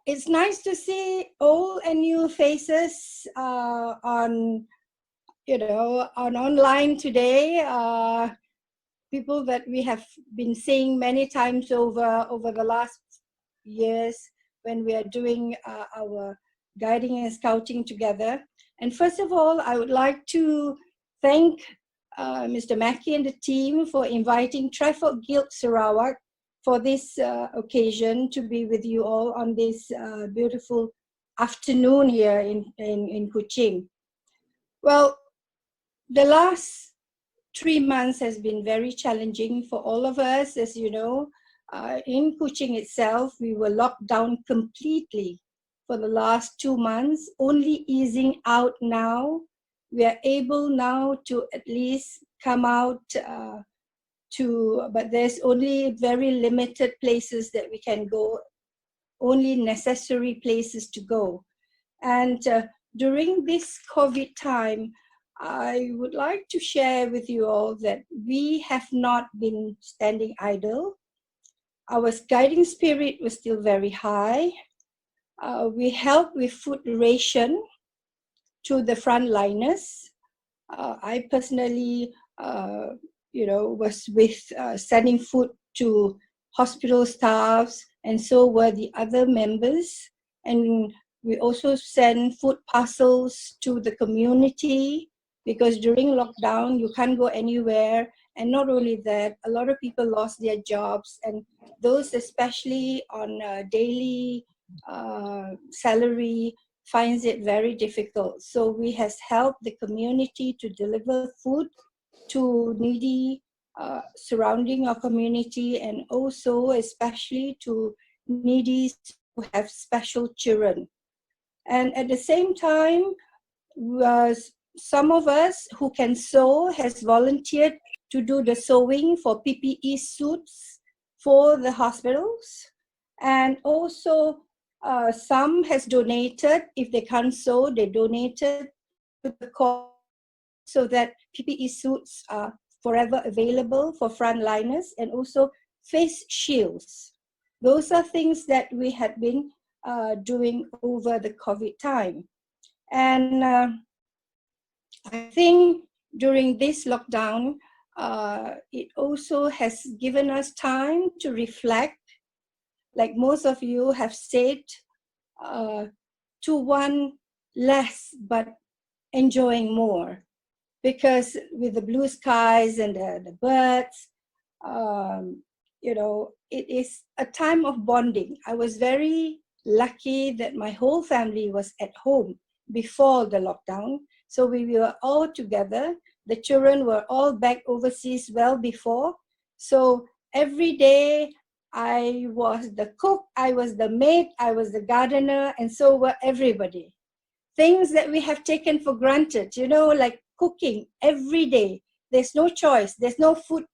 it's nice to see old and new faces on, on online today. People that we have been seeing many times over the last years when we are doing our guiding and scouting together. And first of all, I would like to thank Mr. Mackey and the team for inviting Trifle Guild Sarawak for this occasion to be with you all on this beautiful afternoon here in Kuching. Well, the last 3 months has been very challenging for all of us. As you know, in Kuching itself, we were locked down completely for the last 2 months, only easing out now. We are able now to at least come out but there's only very limited places that we can go, only necessary places to go. And during this COVID time, I would like to share with you all that we have not been standing idle. Our guiding spirit was still very high. We helped with food ration to the frontliners. I personally, was with sending food to hospital staffs, and so were the other members. And we also send food parcels to the community, because during lockdown, you can't go anywhere. And not only that, a lot of people lost their jobs, and those especially on daily salary finds it very difficult. So we has helped the community to deliver food to needy surrounding our community, and also especially to needy who have special children. And at the same time, some of us who can sew has volunteered to do the sewing for PPE suits for the hospitals. And also some has donated, if they can't sew, they donated to the cause so that PPE suits are forever available for frontliners, and also face shields. Those are things that we had been doing over the COVID time. And I think during this lockdown, it also has given us time to reflect, like most of you have said, to want less but enjoying more. Because with the blue skies and the birds, it is a time of bonding. I was very lucky that my whole family was at home before the lockdown. So we were all together. The children were all back overseas well before. So every day I was the cook, I was the maid, I was the gardener, and so were everybody. Things that we have taken for granted, like cooking every day. There's no choice. There's no food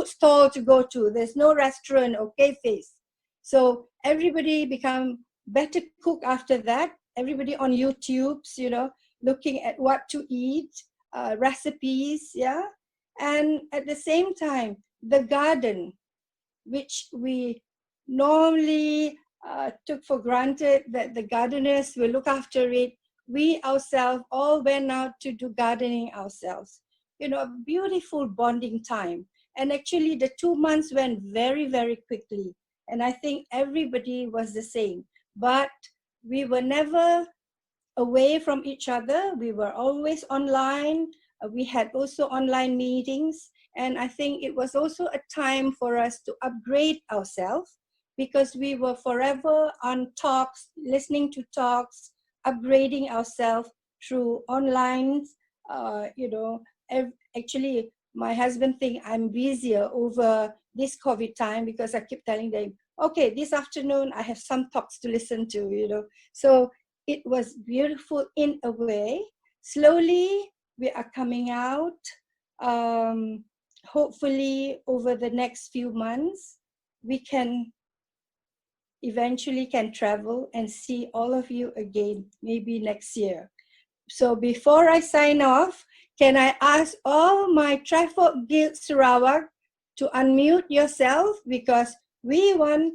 stall to go to. There's no restaurant or cafes. So everybody become better cook after that. Everybody on YouTube's, looking at what to eat, recipes, yeah. And at the same time, the garden, which we normally took for granted that the gardeners will look after it. We ourselves all went out to do gardening ourselves. A beautiful bonding time. And actually the 2 months went very, very quickly. And I think everybody was the same. But we were never away from each other. We were always online. We had also online meetings. And I think it was also a time for us to upgrade ourselves, because we were forever on talks, listening to talks, upgrading ourselves through online. Actually, my husband thinks I'm busier over this COVID time, because I keep telling them, okay, this afternoon I have some talks to listen to, So it was beautiful in a way. Slowly, we are coming out. Hopefully, over the next few months, we can eventually travel and see all of you again, maybe next year. So before I sign off, can I ask all my Trifle Guild Sarawak to unmute yourself, because we want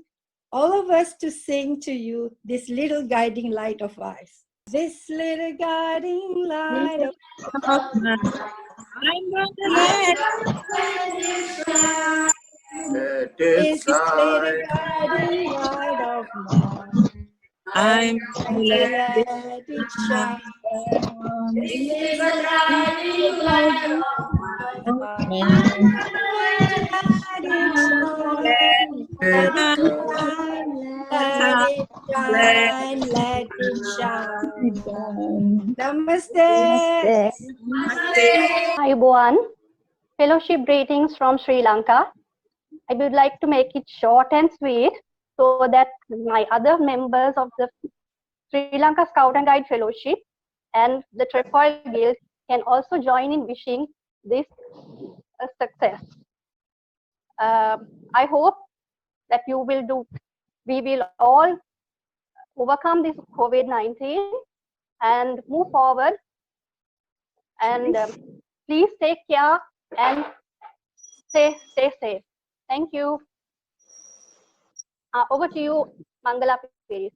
all of us to sing to you this little guiding light of ours. This little guiding light of I'm gonna let this little guiding light of mine. I'm And gonna let let it shine. it This is the guiding light of my heart. I'm going to let it shine, let it shine, let it shine, let it shine. Namaste. Hi, everyone. Fellowship greetings from Sri Lanka. I would like to make it short and sweet so that my other members of the Sri Lanka Scout and Guide Fellowship and the Trefoil Guild can also join in wishing this a success. I hope that we will all overcome this COVID-19 and move forward. And please take care and stay safe. Thank you. Over to you, Mangala, please.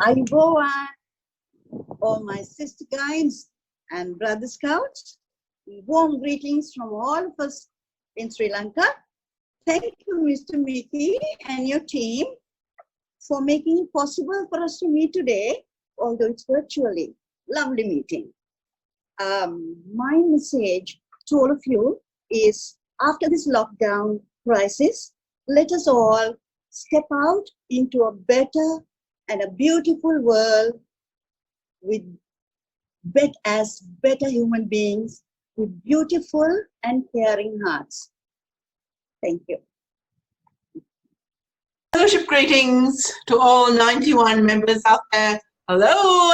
Ayubowan, all my sister guides and brother scouts. Warm greetings from all of us in Sri Lanka. Thank you, Mr. Mickey and your team for making it possible for us to meet today, although it's virtually. Lovely meeting. My message to all of you is, after this lockdown crisis, let us all step out into a better and a beautiful world with as better human beings with beautiful and caring hearts. Thank you. Fellowship greetings to all 91 members out there. Hello,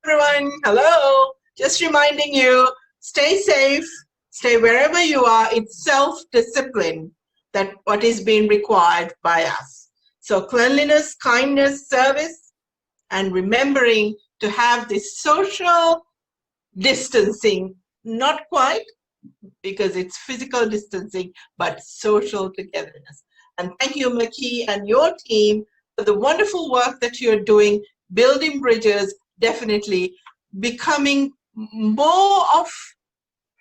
everyone. Hello. Just reminding you, stay safe, stay wherever you are. It's self-discipline that what is being required by us. So cleanliness, kindness, service, and remembering to have this social distancing, not quite because it's physical distancing, but social togetherness. And thank you, Maki, and your team for the wonderful work that you're doing, building bridges, definitely becoming more of,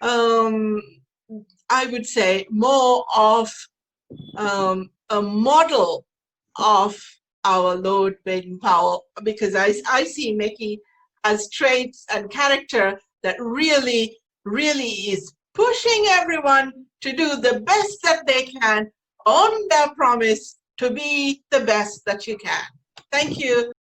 I would say, more of a model of our Lord Baden Powell, because I see Maki as traits and character that really, really is pushing everyone to do the best that they can on their promise to be the best that you can. Thank you.